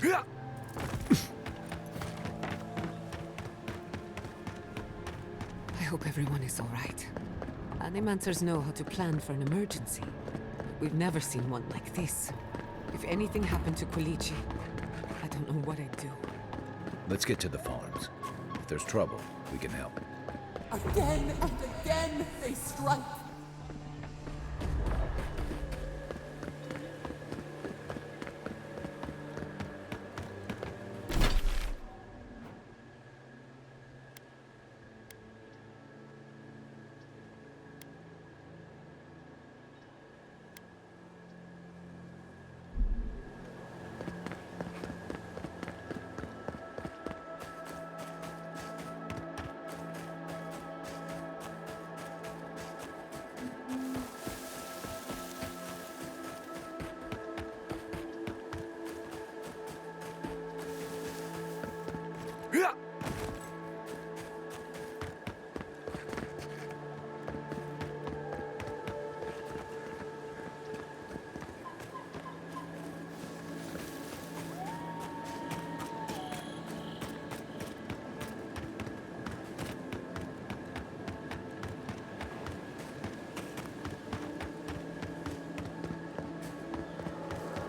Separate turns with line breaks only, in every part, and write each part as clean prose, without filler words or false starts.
I hope everyone is all right. Animancers know how to plan for an emergency. We've never seen one like this. If anything happened to Quilici, I don't know what I'd do.
Let's get to the farms. If there's trouble, we can help.
Again and again they strike.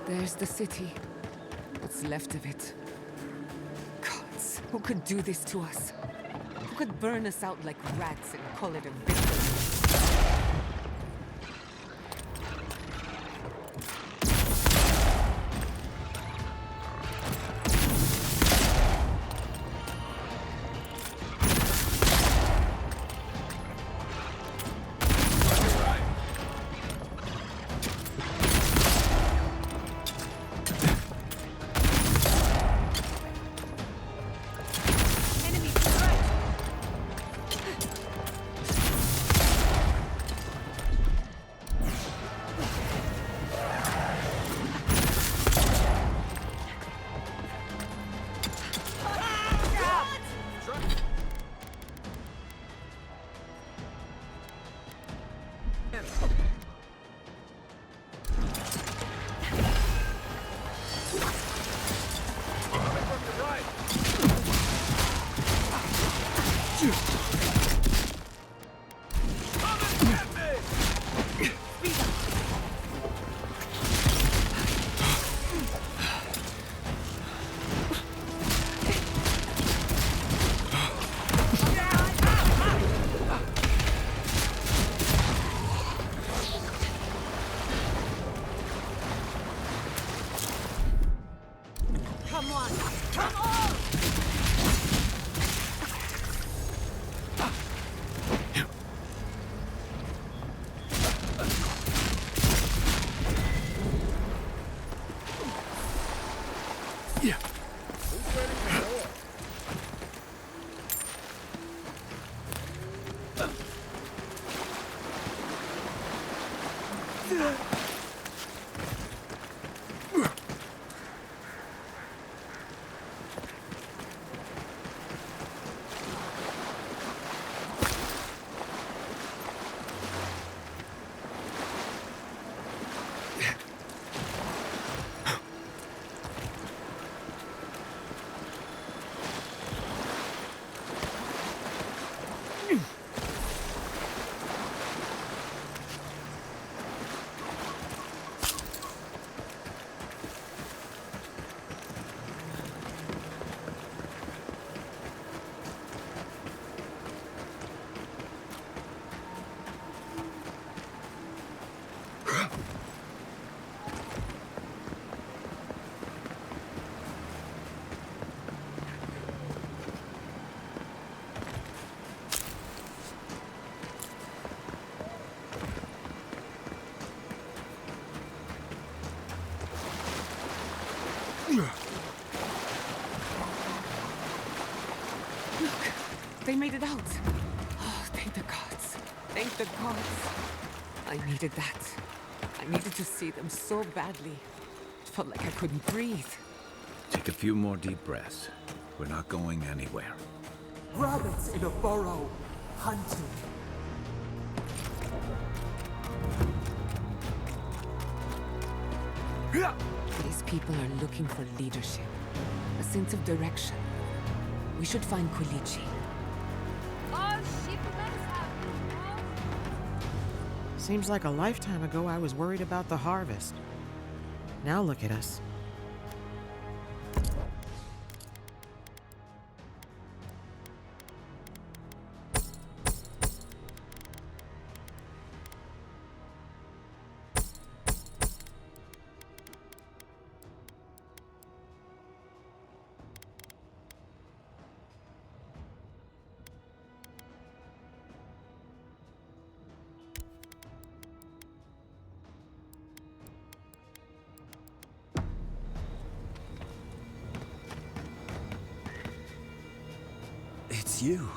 There's the city. What's left of it. Gods, who could do this to us? Who could burn us out like rats and call it a victory?
Come on! Come on!
Yeah.
Look, they made it out. Oh, thank the gods. Thank the gods. I needed that. I needed to see them so badly. It felt like I couldn't breathe.
Take a few more deep breaths. We're not going anywhere.
Rabbits in a burrow, hunting.
These people are looking for leadership, a sense of direction. We should find Quilici.
Seems like a lifetime ago I was worried about the harvest. Now look at us.
It's you.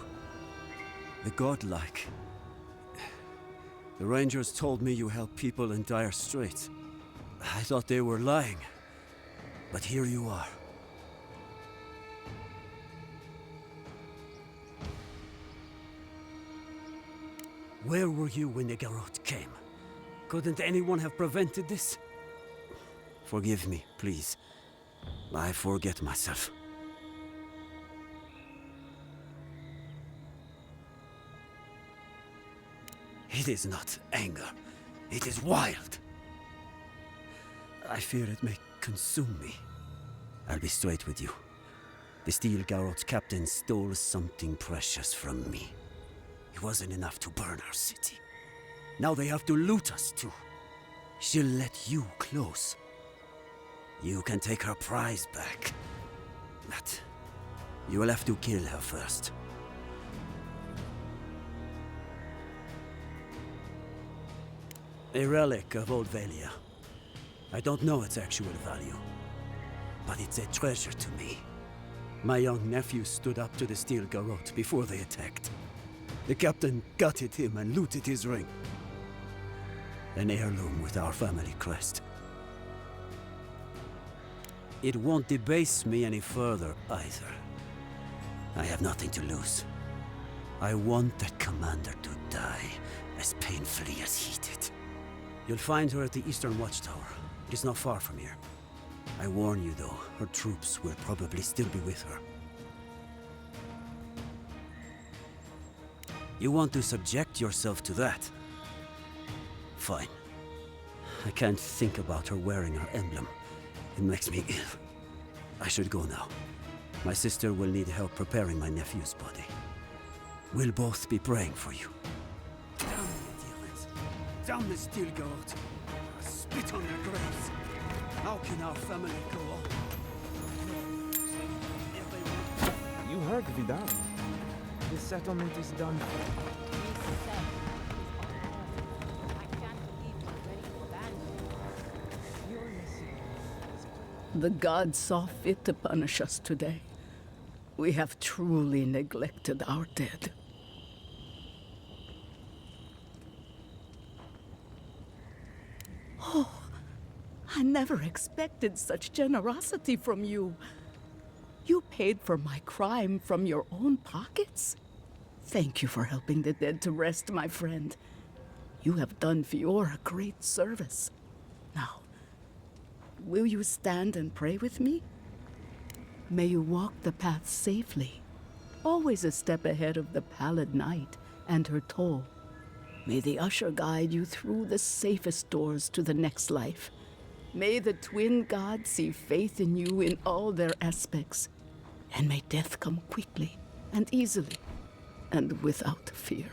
The godlike. The Rangers told me you help people in dire straits. I thought they were lying. But here you are. Where were you when the Garrote came? Couldn't anyone have prevented this? Forgive me, please. I forget myself. It is not anger. It is wild. I fear it may consume me. I'll be straight with you. The Steel Garrote's captain stole something precious from me. It wasn't enough to burn our city. Now they have to loot us too. She'll let you close. You can take her prize back. But you will have to kill her first. A relic of Old Valia. I don't know its actual value, but it's a treasure to me. My young nephew stood up to the Steel Garrote before they attacked. The captain gutted him and looted his ring. An heirloom with our family crest. It won't debase me any further, either. I have nothing to lose. I want that commander to die as painfully as he did. You'll find her at the Eastern Watchtower. It is not far from here. I warn you, though, her troops will probably still be with her. You want to subject yourself to that? Fine. I can't think about her wearing her emblem. It makes me ill. I should go now. My sister will need help preparing my nephew's body. We'll both be praying for you. Damn the demons! Damn the Steel Garrote! I spit on their graves! How can our family go on?
You heard Vidal. The settlement is done.
The gods saw fit to punish us today. We have truly neglected our dead. Oh, I never expected such generosity from you. You paid for my crime from your own pockets? Thank you for helping the dead to rest, my friend. You have done Fiora great service. Now, will you stand and pray with me? May you walk the path safely, always a step ahead of the pallid night and her toll. May the usher guide you through the safest doors to the next life. May the twin gods see faith in you in all their aspects. And may death come quickly and easily and without fear.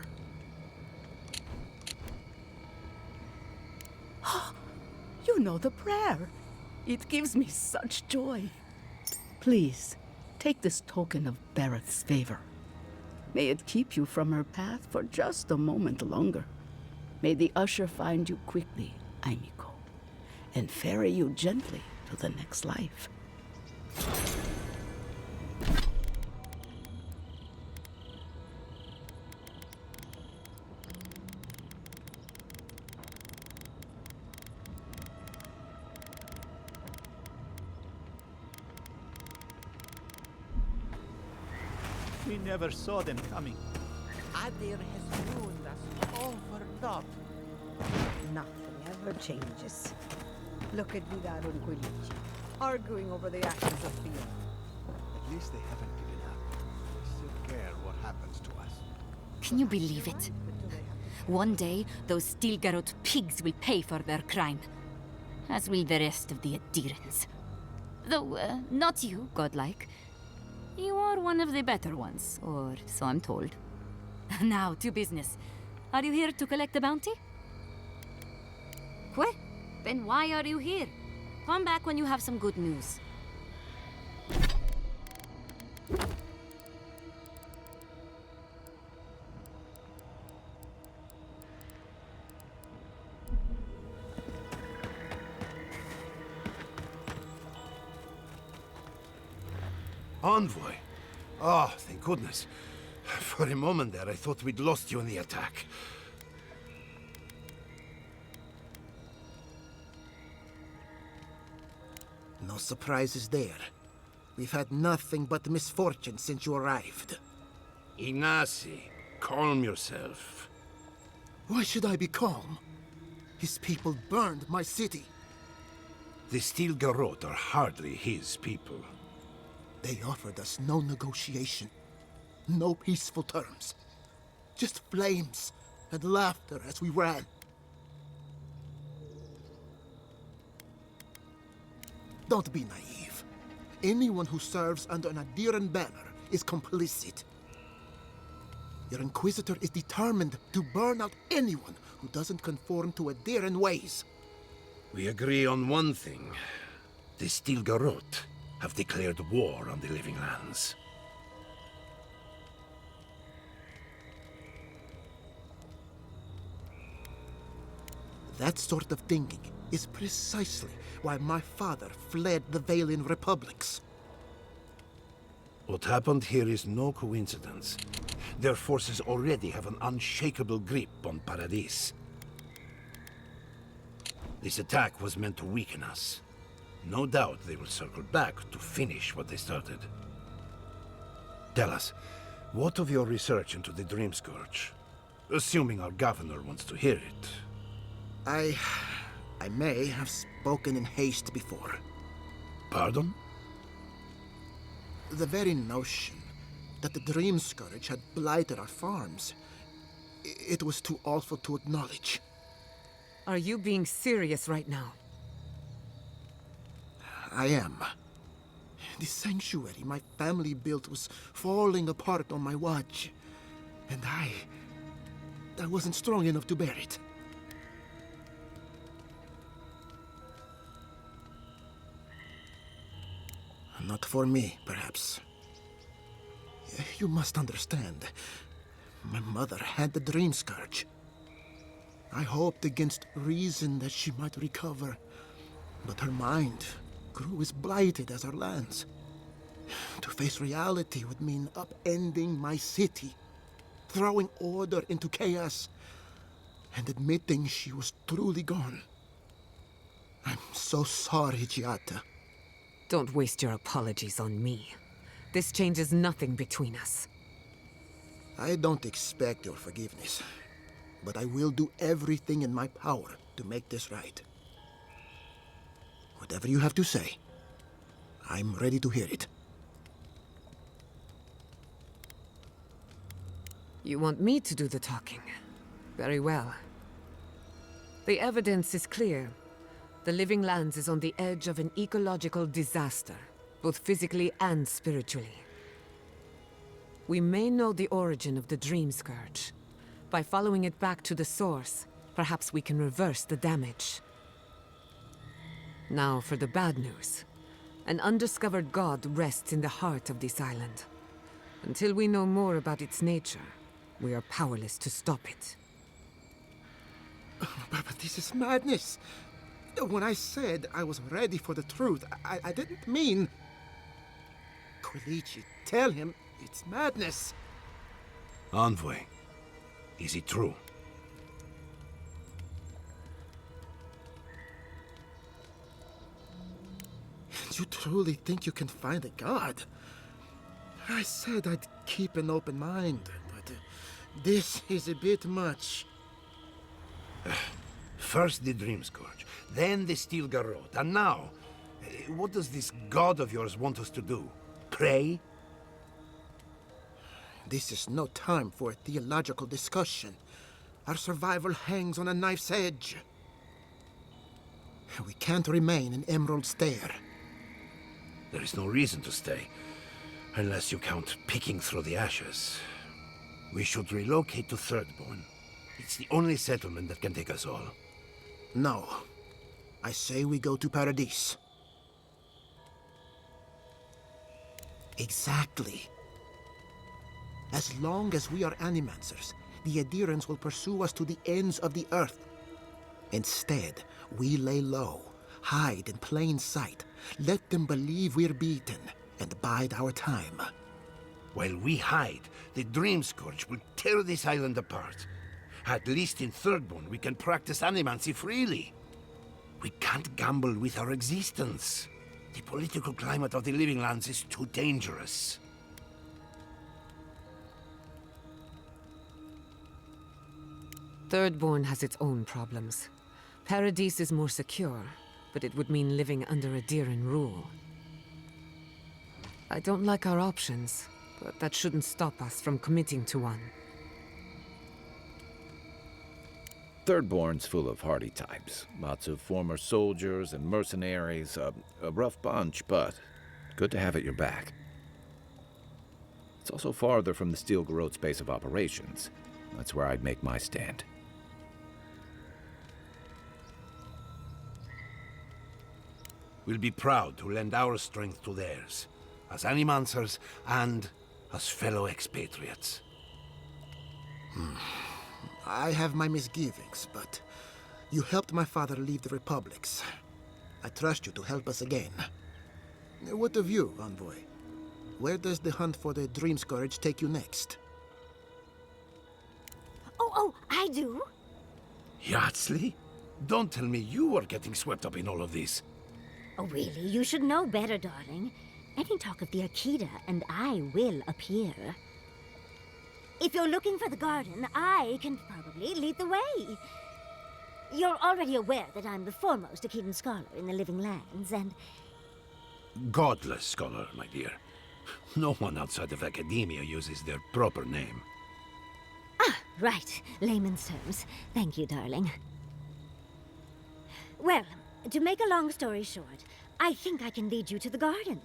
You know the prayer. It gives me such joy. Please, take this token of Barrett's favor. May it keep you from her path for just a moment longer. May the usher find you quickly, Aimiko, and ferry you gently to the next life.
We never saw them coming.
Adir has ruined us all for naught.
Nothing ever changes. Look at Vidal and Quilici.
arguing over the actions of fear.
At least they haven't given up. They still care what happens to us.
Can you believe it? One day, those Stilgarot pigs will pay for their crime. As will the rest of the adherents. Though, not you, godlike. You are one of the better ones, or so I'm told. Now, to business. Are you here to collect the bounty? What? Then why are you here? Come back when you have some good news.
Envoy? Oh, thank goodness. For a moment there, I thought we'd lost you in the attack.
No surprises there. We've had nothing but misfortune since you arrived.
Ignacy, calm yourself.
Why should I be calm? His people burned my city.
The Stilgarot are hardly his people.
They offered us no negotiation, no peaceful terms. Just flames and laughter as we ran. Don't be naive. Anyone who serves under an Adiran banner is complicit. Your Inquisitor is determined to burn out anyone who doesn't conform to Adiran ways.
We agree on one thing. The Stilgarot have declared war on the Living Lands.
That sort of thinking is precisely why my father fled the Valian republics.
What happened here is no coincidence. Their forces already have an unshakable grip on Paradis. This attack was meant to weaken us. No doubt they will circle back to finish what they started. Tell us, what of your research into the Dream Scourge? Assuming our governor wants to hear it.
I may have spoken in haste before.
Pardon?
The very notion that the Dream Scourge had blighted our farms, it was too awful to acknowledge.
Are you being serious right now?
I am. The sanctuary my family built was falling apart on my watch. And I wasn't strong enough to bear it. Not for me, perhaps. You must understand. My mother had the Dream Scourge. I hoped against reason that she might recover, but her mind grew as blighted as our lands. To face reality would mean upending my city, throwing order into chaos, and admitting she was truly gone. I'm so sorry, Giata.
Don't waste your apologies on me. This changes nothing between us.
I don't expect your forgiveness, but I will do everything in my power to make this right. Whatever you have to say, I'm ready to hear it.
You want me to do the talking? Very well. The evidence is clear. The Living Lands is on the edge of an ecological disaster, both physically and spiritually. We may know the origin of the Dream Scourge. By following it back to the source, perhaps we can reverse the damage. Now for the bad news. An undiscovered god rests in the heart of this island. Until we know more about its nature, we are powerless to stop it.
But this is madness. When I said I was ready for the truth, I didn't mean... Quilici, tell him it's madness.
Envoy, is it true?
You truly think you can find a god? I said I'd keep an open mind, but this is a bit much.
First the Dream Scourge, then the Stilgarot, and now What does this god of yours want us to do? Pray?
This is no time for a theological discussion. Our survival hangs on a knife's edge. We can't remain in Emerald Stair.
There is no reason to stay, unless you count picking through the ashes. We should relocate to Thirdborn. It's the only settlement that can take us all.
No. I say we go to Paradise. Exactly. As long as we are Animancers, the adherents will pursue us to the ends of the earth. Instead, we lay low, hide in plain sight, let them believe we're beaten, and bide our time.
While we hide, the Dream Scourge will tear this island apart. At least in Thirdborn, we can practice animancy freely. We can't gamble with our existence. The political climate of the Living Lands is too dangerous.
Thirdborn has its own problems. Paradise is more secure, but it would mean living under Adiran rule. I don't like our options, but that shouldn't stop us from committing to one.
Thirdborn's full of hardy types. Lots of former soldiers and mercenaries. A rough bunch, but good to have at your back. It's also farther from the Steel Garrote's base of operations. That's where I'd make my stand.
We'll be proud to lend our strength to theirs, as Animancers and as fellow expatriates.
I have my misgivings, but you helped my father leave the Republics. I trust you to help us again. What of you, Envoy? Where does the hunt for the Dream Scourge take you next?
Oh, I do.
Yardsley? Don't tell me you are getting swept up in all of this.
Oh, really? You should know better, darling. Any talk of the Akita, and I will appear. If you're looking for the garden, I can probably lead the way. You're already aware that I'm the foremost Akitan scholar in the Living Lands, and...
Godless scholar, my dear. No one outside of academia uses their proper name.
Ah, right. Layman's terms. Thank you, darling. Well, to make a long story short, I think I can lead you to the garden.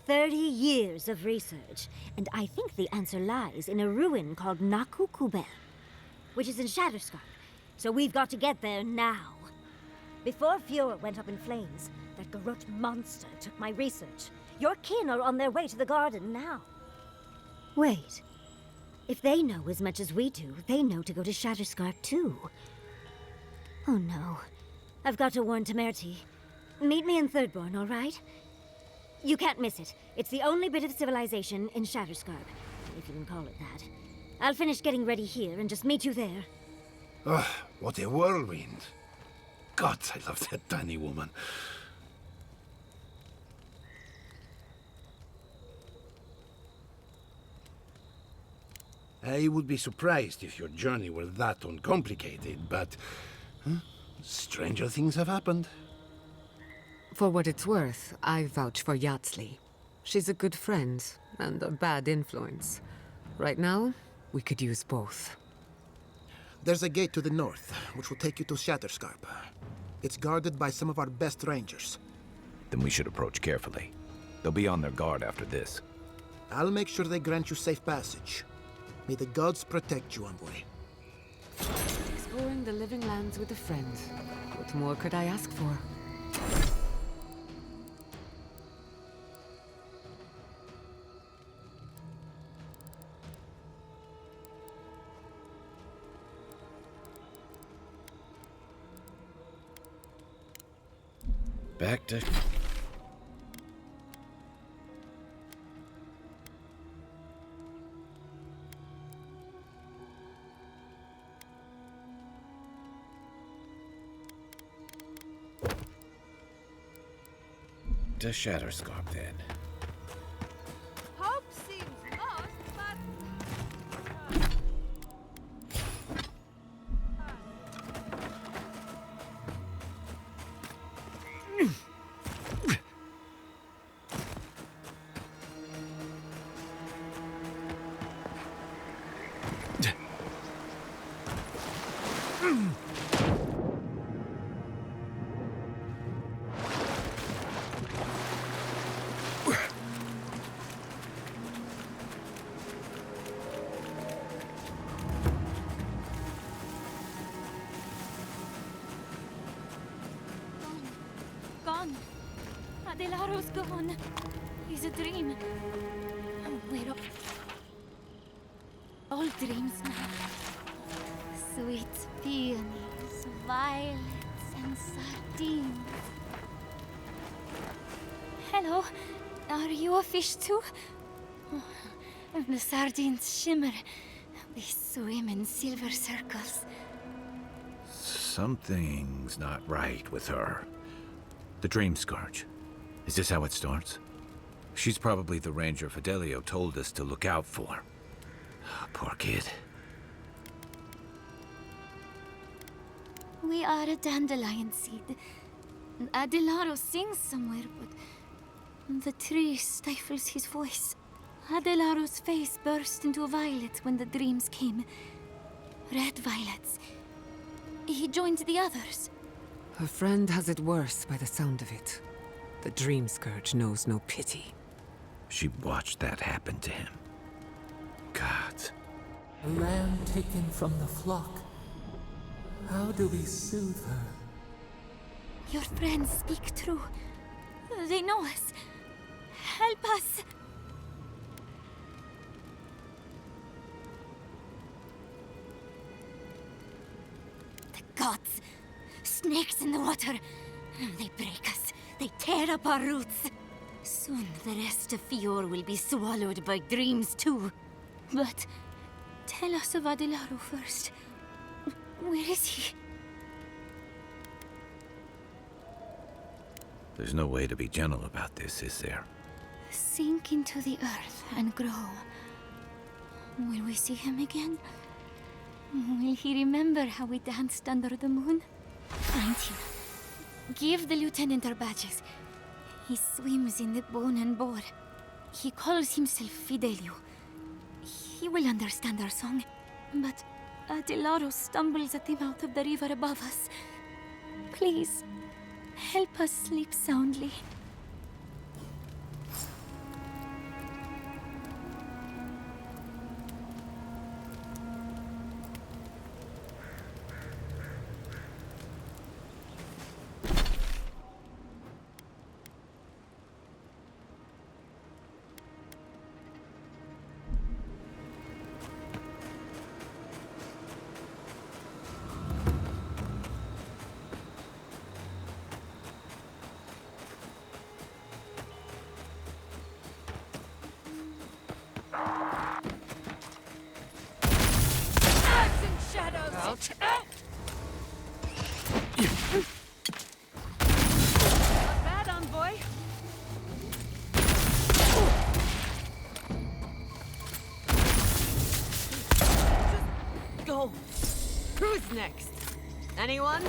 30 years of research, and I think the answer lies in a ruin called Nakukubel, which is in Shatterscarp. So we've got to get there now. Before Fura went up in flames, that Garrote monster took my research. Your kin are on their way to the garden now. Wait. If they know as much as we do, they know to go to Shatterscarp too. Oh no. I've got to warn Temerity. Meet me in Thirdborn, all right? You can't miss it. It's the only bit of civilization in Shatterscarp, if you can call it that. I'll finish getting ready here and just meet you there.
Ugh, what a whirlwind. God, I love that tiny woman. I would be surprised if your journey were that uncomplicated, but... stranger things have happened.
For what it's worth, I vouch for Yardsley. She's a good friend, and a bad influence. Right now, we could use both.
There's a gate to the north, which will take you to Shatterscarp. It's guarded by some of our best rangers.
Then we should approach carefully. They'll be on their guard after this.
I'll make sure they grant you safe passage. May the gods protect you, Envoy.
Exploring the Living Lands with a friend. What more could I ask for?
Back to... to Shatterscarp, then.
Hope seems lost, but...
Adelaro's gone. He's a dream. We're all dreams now. Sweet peonies, violets, and sardines. Hello, are you a fish too? Oh, the sardines shimmer. They swim in silver circles.
Something's not right with her. The Dream Scourge. Is this how it starts? She's probably the ranger Fidelio told us to look out for. Poor kid.
We are a dandelion seed. Adelaro sings somewhere, but the tree stifles his voice. Adelaro's face burst into violet when the dreams came. Red violets. He joined the others.
Her friend has it worse by the sound of it. The Dream Scourge knows no pity.
She watched that happen to him. God.
A lamb taken from the flock. How do we soothe her?
Your friends speak true. They know us. Help us! The gods! Snakes in the water! They break us. They tear up our roots. Soon the rest of Fior will be swallowed by dreams too. But tell us of Adelaro first. Where is he?
There's no way to be gentle about this, is there?
Sink into the earth and grow. Will we see him again? Will he remember how we danced under the moon? Find him. Give the lieutenant our badges. He swims in the bone and boar. He calls himself Fidelio. He will understand our song. But Adelaro stumbles at the mouth of the river above us. Please, help us sleep soundly.
Out.
Not bad, envoy.
Just go. Who's next? Anyone?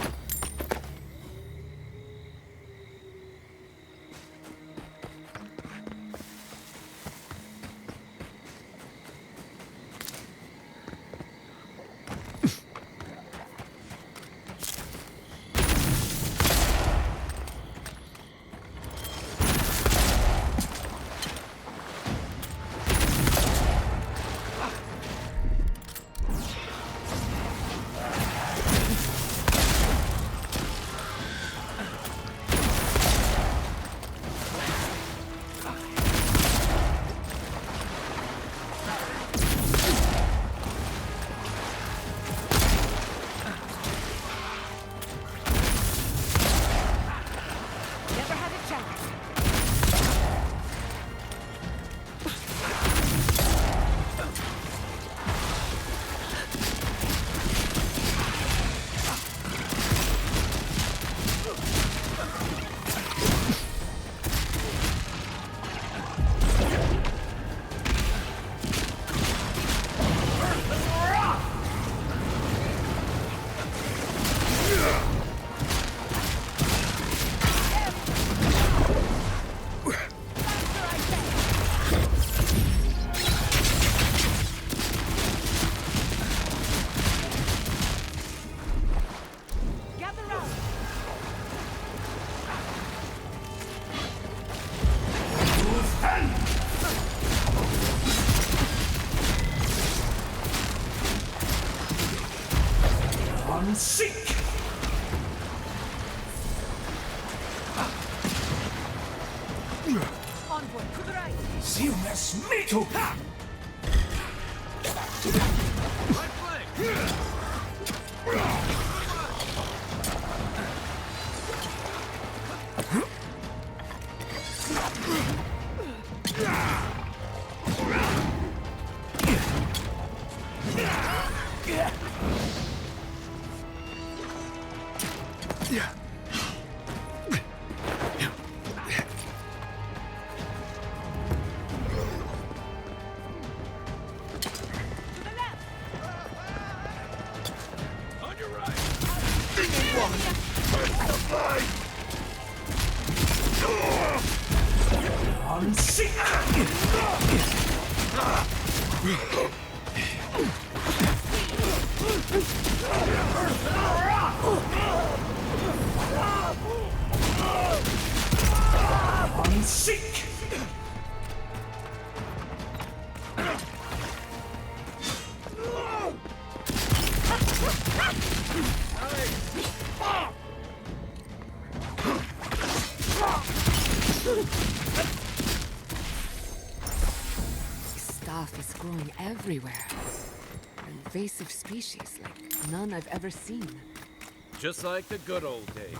Onward, to the right!
Seamless Mitu!
Right flank!
Stuff is growing everywhere. An invasive species like none I've ever seen.
Just like the good old days.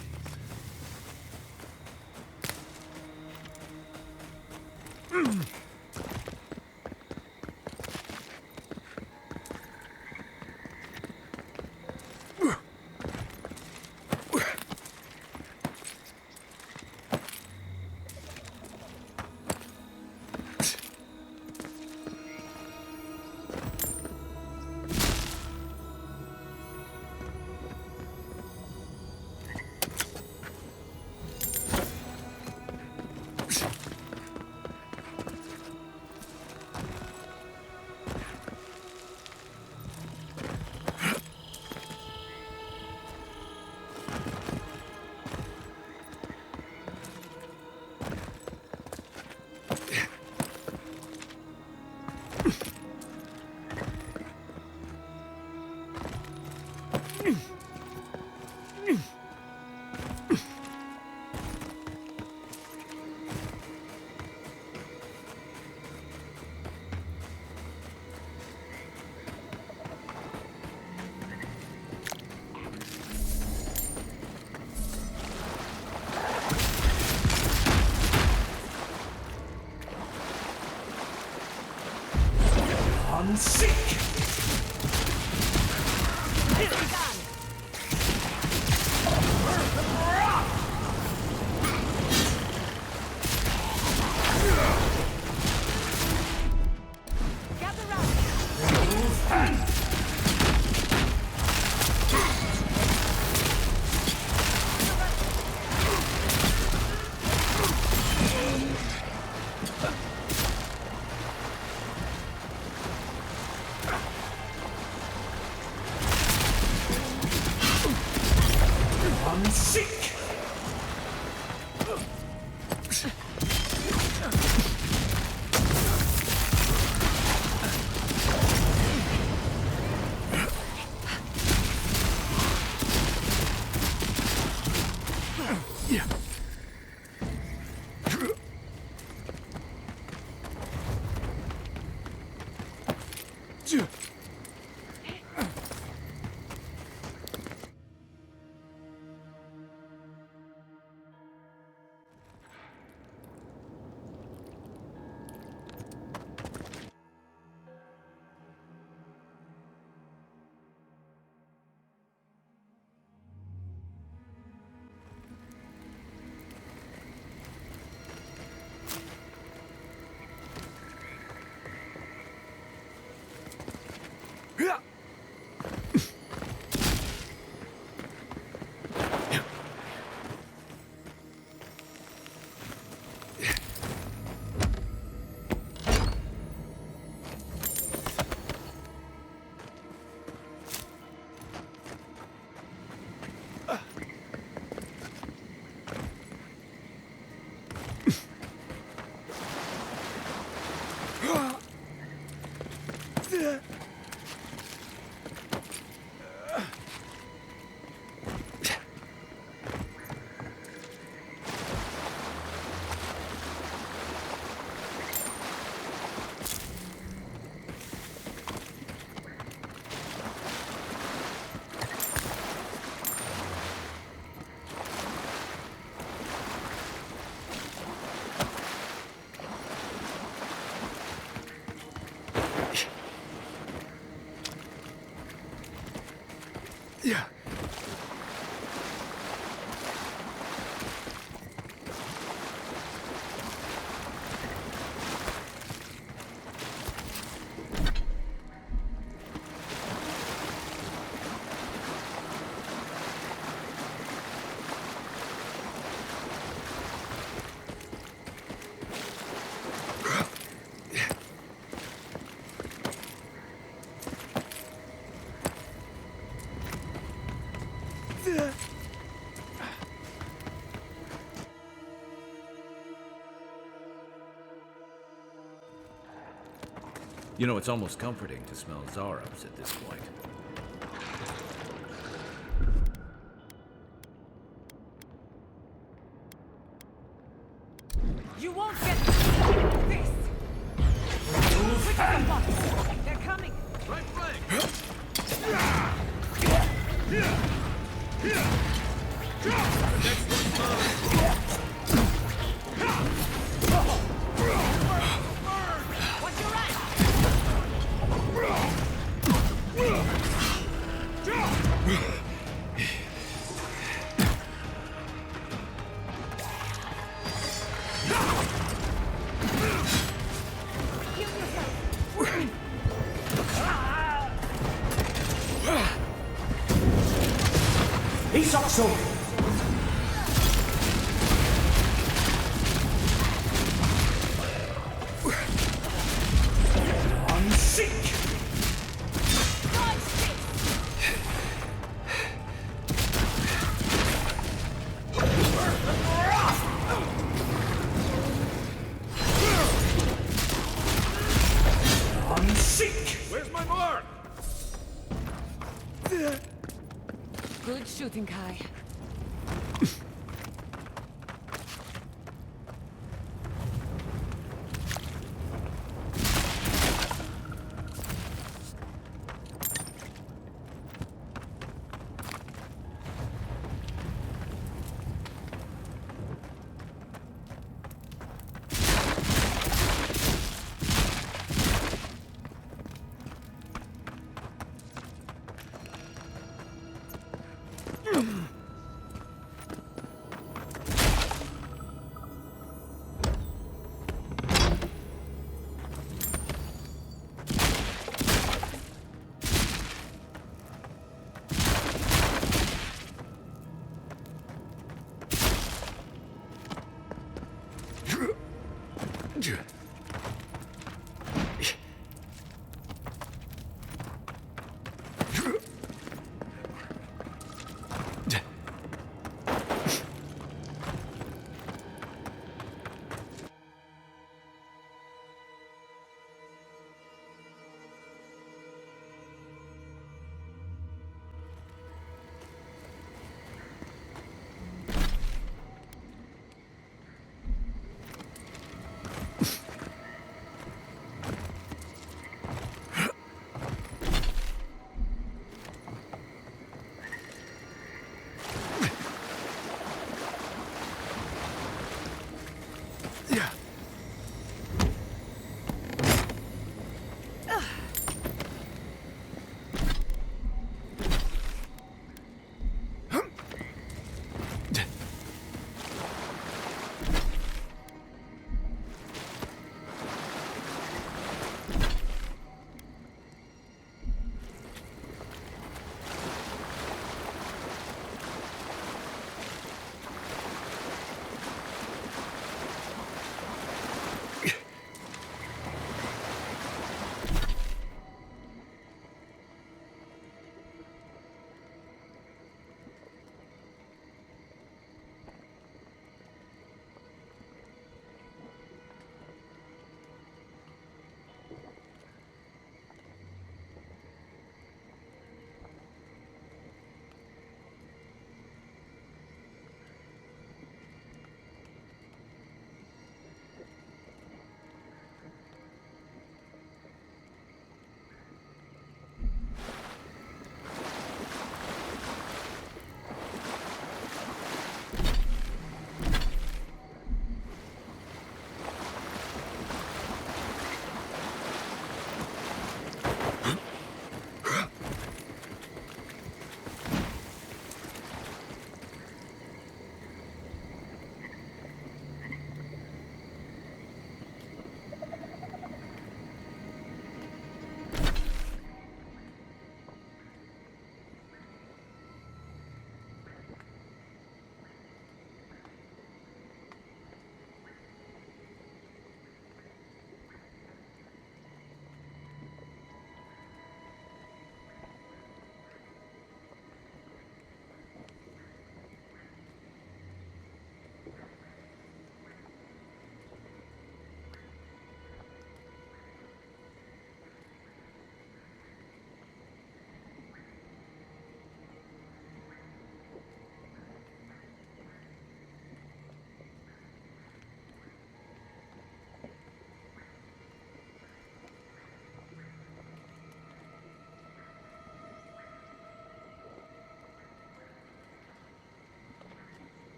You know, it's almost comforting to smell Zarubs at this point.
You won't get this! Quick as a fox! They're coming!
Right flank! Next one's mine!
Watch your right!
Isakso! I'm sick! I'm sick!
Where's my mark?
Good shooting, Kai.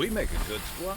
We make a good squad.